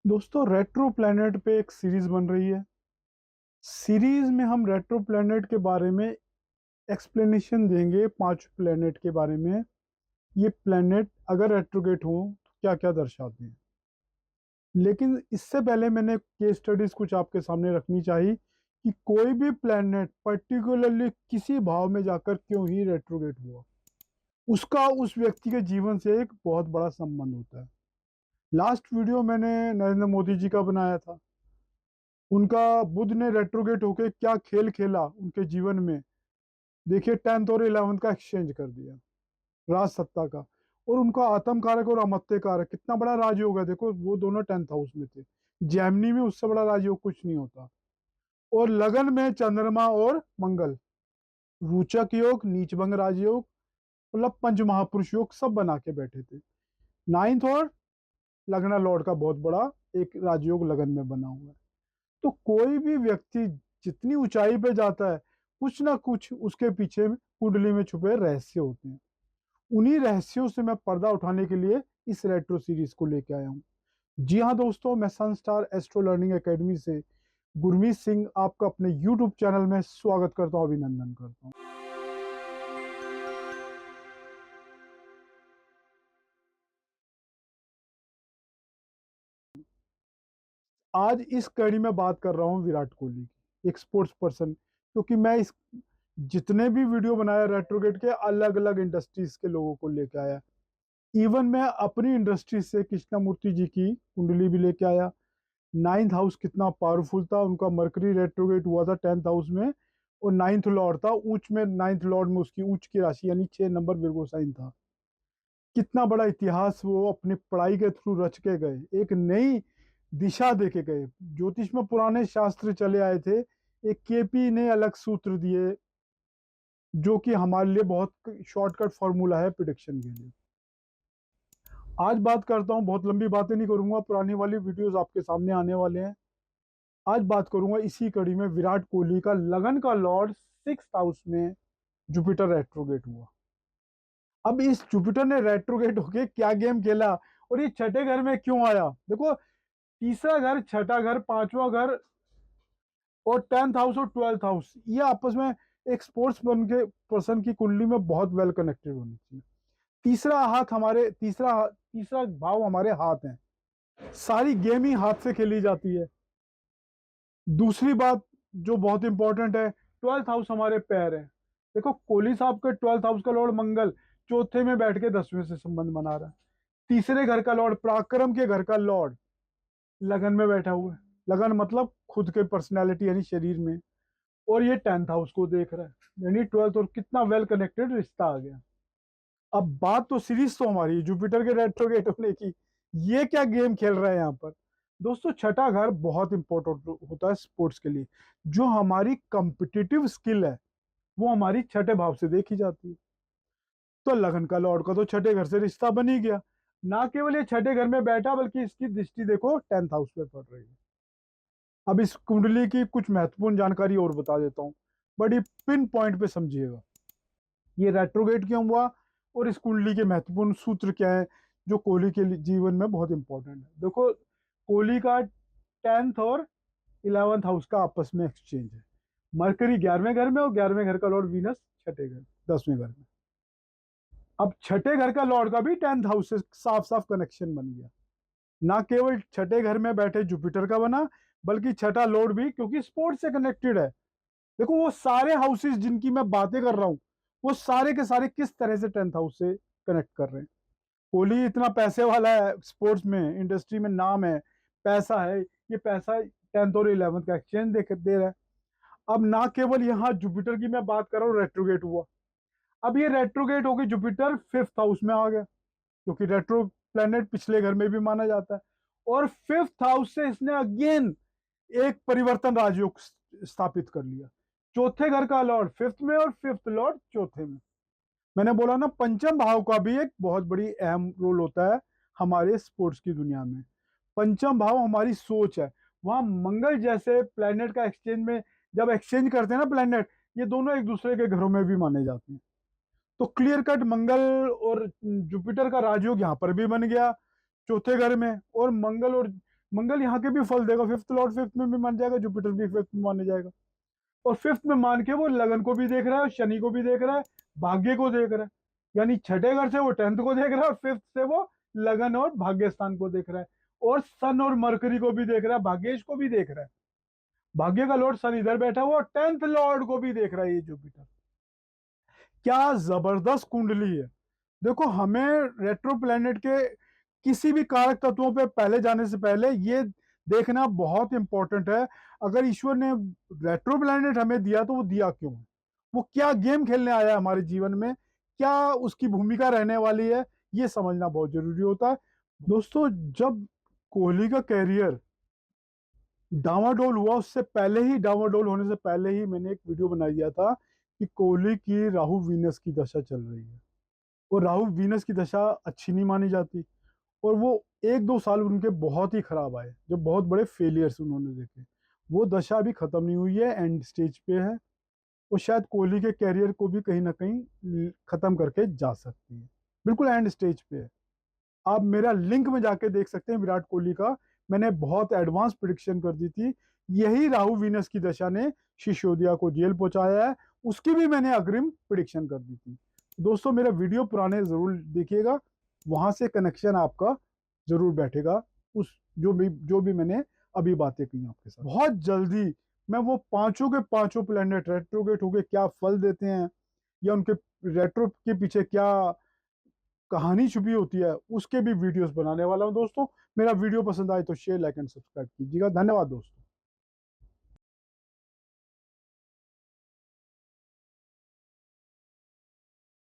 दोस्तों retro planet पे एक सीरीज बन रही है। सीरीज में हम रेट्रो प्लैनेट के बारे में एक्सप्लेनेशन देंगे, 5 प्लैनेट के बारे में। ये प्लैनेट अगर रेट्रोगेट हो तो क्या क्या दर्शाते हैं। लेकिन इससे पहले मैंने केस स्टडीज कुछ आपके सामने रखनी चाहिए कि कोई भी प्लैनेट पर्टिकुलरली किसी भाव में जाकर क्यों ही रेट्रोगेट हुआ, उसका उस व्यक्ति के जीवन से एक बहुत बड़ा संबंध होता है। लास्ट वीडियो मैंने नरेंद्र मोदी जी का बनाया था। उनका बुध ने रेट्रोगेट होके क्या खेल खेला उनके जीवन में। देखिए 10th और 11th का एक्सचेंज कर दिया, राज सत्ता का। और उनका आत्म कारक और अमत्य कारक कितना बड़ा राजयोग है। देखो वो दोनों 10th हाउस में थे। जैमिनी में उससे बड़ा राजयोग कुछ नहीं होता। और लगन में चंद्रमा और मंगल, रूचक योग, नीचभंग राजयोग, मतलब पंच महापुरुष योग सब बना के बैठे थे। 9th और लगना लॉर्ड का बहुत बड़ा एक राजयोग लगन में बना हुआ है। तो कोई भी व्यक्ति जितनी ऊंचाई पे जाता है, कुछ ना कुछ उसके पीछे कुंडली में छुपे रहस्य होते हैं। उन्हीं रहस्यों से मैं पर्दा उठाने के लिए इस रेट्रो सीरीज को लेके आया हूँ। जी हाँ दोस्तों, मैं सन स्टार एस्ट्रो लर्निंग एकेडमी से गुरमीत सिंह आपका अपने यूट्यूब चैनल में स्वागत करता हूँ, अभिनंदन करता हूँ। आज इस कड़ी में बात कर रहा हूँ विराट कोहली की, एक स्पोर्ट्स पर्सन। क्योंकि मैं इस जितने भी वीडियो बनाया रेट्रोगेट के, अलग अलग इंडस्ट्रीज के लोगों को लेके आया। इवन मैं अपनी इंडस्ट्री से कृष्णमूर्ति जी की कुंडली भी लेके आया। 9th हाउस कितना पावरफुल था, उनका मरकरी रेट्रोगेट हुआ था 10th हाउस में। और 9th लॉर्ड था ऊंच में, 9th लॉर्ड में उसकी ऊंच की राशि यानी 6 नंबर विर्गो साइन था। कितना बड़ा इतिहास वो अपनी पढ़ाई के थ्रू रच के गए, एक नई दिशा दे के गए। ज्योतिष में पुराने शास्त्र चले आए थे, एक केपी ने अलग सूत्र दिए जो कि हमारे लिए बहुत शॉर्टकट फॉर्मूला है प्रिडिक्शन के लिए। आज बात करता हूँ, बहुत लंबी बातें नहीं करूंगा, पुरानी वाली वीडियोस आपके सामने आने वाले हैं। आज बात करूंगा इसी कड़ी में विराट कोहली का लगन का लॉर्ड 6th हाउस में जुपिटर रेट्रोगेट हुआ। अब इस जुपिटर ने रेट्रोगेट होके क्या गेम खेला और ये छठे घर में क्यों आया। देखो, तीसरा घर, छठा घर, पांचवा घर और 10th हाउस और 12th हाउस, ये आपस में एक स्पोर्ट्स बन के पर्सन की कुंडली में बहुत वेल कनेक्टेड होनी चाहिए। तीसरा हाथ हमारे तीसरा भाव हमारे हाथ हैं। सारी गेम ही हाथ से खेली जाती है। दूसरी बात जो बहुत इंपॉर्टेंट है, 12th हाउस हमारे पैर है। देखो कोहली साहब के 12th हाउस का लॉर्ड मंगल चौथे में बैठ के 10वें से संबंध बना रहा है। तीसरे घर का लॉर्ड, पराक्रम के घर का लॉर्ड, लगन में बैठा हुआ है। लगन मतलब खुद के पर्सनैलिटी यानी शरीर में। और ये 10th हाउस को देख रहा है, यानी 12th। और कितना वेल कनेक्टेड रिश्ता आ गया। अब बात तो सीरीज तो हमारी जुपिटर के रेट्रोगेट होने की, ये क्या गेम खेल रहे हैं यहाँ पर। दोस्तों छठा घर बहुत इंपॉर्टेंट होता है स्पोर्ट्स के लिए। जो हमारी कंपिटिटिव स्किल है वो हमारी छठे भाव से देखी जाती है। तो लगन का लॉर्ड का तो छठे घर से रिश्ता बन ही गया। ना केवल ये छठे घर में बैठा बल्कि इसकी दृष्टि देखो 10th हाउस पे पड़ रही है। अब इस कुंडली की कुछ महत्वपूर्ण जानकारी और बता देता हूँ, बड़ी पिन पॉइंट पे समझिएगा। ये रेट्रोगेट क्यों हुआ और इस कुंडली के महत्वपूर्ण सूत्र क्या है जो कोहली के जीवन में बहुत इंपॉर्टेंट है। देखो कोहली का 10th और 11th हाउस का आपस में एक्सचेंज है। मरकरी 11वें घर में और 11वें घर का लॉर्ड वीनस छठे घर, 10वें घर में। अब छठे घर का लॉर्ड का भी 10th हाउस से साफ साफ कनेक्शन बन गया। ना केवल छठे घर में बैठे जुपिटर का बना, बल्कि छठा लॉर्ड भी, क्योंकि स्पोर्ट्स से कनेक्टेड है। देखो वो सारे हाउसेस जिनकी मैं बातें कर रहा हूं, वो सारे के सारे किस तरह से 10th हाउस से कनेक्ट कर रहे हैं। कोहली इतना पैसे वाला है, स्पोर्ट्स में इंडस्ट्री में नाम है, पैसा है। ये पैसा 10th और 11th का एक्सचेंज दे रहा है। अब ना केवल यहाँ जुपिटर की मैं बात कर रहा हूँ, रेट्रोगेट हुआ। अब ये रेट्रोगेट होकर जुपिटर 5th हाउस में आ गया, क्योंकि रेट्रो प्लेनेट पिछले घर में भी माना जाता है। और 5th हाउस से इसने अगेन एक परिवर्तन राजयोग स्थापित कर लिया। चौथे घर का लॉर्ड 5th में और 5th लॉर्ड चौथे में। मैंने बोला ना, पंचम भाव का भी एक बहुत बड़ी अहम रोल होता है हमारे स्पोर्ट्स की दुनिया में। पंचम भाव हमारी सोच है। वहां मंगल जैसे प्लेनेट का एक्सचेंज में, जब एक्सचेंज करते हैं ना प्लेनेट, ये दोनों एक दूसरे के घरों में भी माने जाते हैं। तो क्लियर कट मंगल और जुपिटर का राजयोग यहाँ पर भी बन गया चौथे घर में। और मंगल और मंगल यहाँ के भी फल देगा, फिफ्थ लॉर्ड फिफ्थ में भी मान जाएगा, जुपिटर भी फिफ्थ में माने जाएगा। और फिफ्थ में मान के वो लगन को भी देख रहा है, शनि को भी देख रहा है, भाग्य को देख रहा है। यानी छठे घर से वो टेंथ को देख रहा है, और फिफ्थ से वो लगन और भाग्य स्थान को देख रहा है। और सन और मरकरी को भी देख रहा है, भाग्येश को भी देख रहा है। भाग्य का लॉर्ड सन इधर बैठा हुआ, टेंथ लॉर्ड को भी देख रहा है ये जुपिटर। क्या जबरदस्त कुंडली है। देखो, हमें रेट्रो प्लैनेट के किसी भी कारक तत्वों पे पहले जाने से पहले ये देखना बहुत इंपॉर्टेंट है, अगर ईश्वर ने रेट्रो प्लैनेट हमें दिया तो वो दिया क्यों है, वो क्या गेम खेलने आया है हमारे जीवन में, क्या उसकी भूमिका रहने वाली है, ये समझना बहुत जरूरी होता है। दोस्तों, जब कोहली का कैरियर डावाडोल हुआ, उससे पहले ही, डावाडोल होने से पहले ही मैंने एक वीडियो बना दिया था कि कोहली की राहु वीनस की दशा चल रही है, और राहु वीनस की दशा अच्छी नहीं मानी जाती। और वो 1-2 साल उनके बहुत ही खराब आए, जो बहुत बड़े फेलियर्स उन्होंने देखे। वो दशा अभी खत्म नहीं हुई है, एंड स्टेज पे है, और शायद कोहली के कैरियर को भी कहीं ना कहीं खत्म करके जा सकती है, बिल्कुल एंड स्टेज पे है। आप मेरा लिंक में जाके देख सकते हैं विराट कोहली का, मैंने बहुत एडवांस प्रिडिक्शन कर दी थी। यही राहु वीनस की दशा ने शिशोदिया को जेल पहुंचाया है, उसकी भी मैंने अग्रिम प्रिडिक्शन कर दी थी। दोस्तों, मेरा वीडियो पुराने जरूर देखिएगा, वहां से कनेक्शन आपका जरूर बैठेगा उस जो भी मैंने अभी बातें की आपके साथ। बहुत जल्दी मैं वो पांचों के पांचों प्लेनेट रेट्रोगेट होके क्या फल देते हैं, या उनके रेट्रो के पीछे क्या कहानी छुपी होती है, उसके भी वीडियोस बनाने वाला हूं दोस्तों। मेरा वीडियो पसंद आए तो शेयर, लाइक एंड सब्सक्राइब कीजिएगा। धन्यवाद दोस्तों।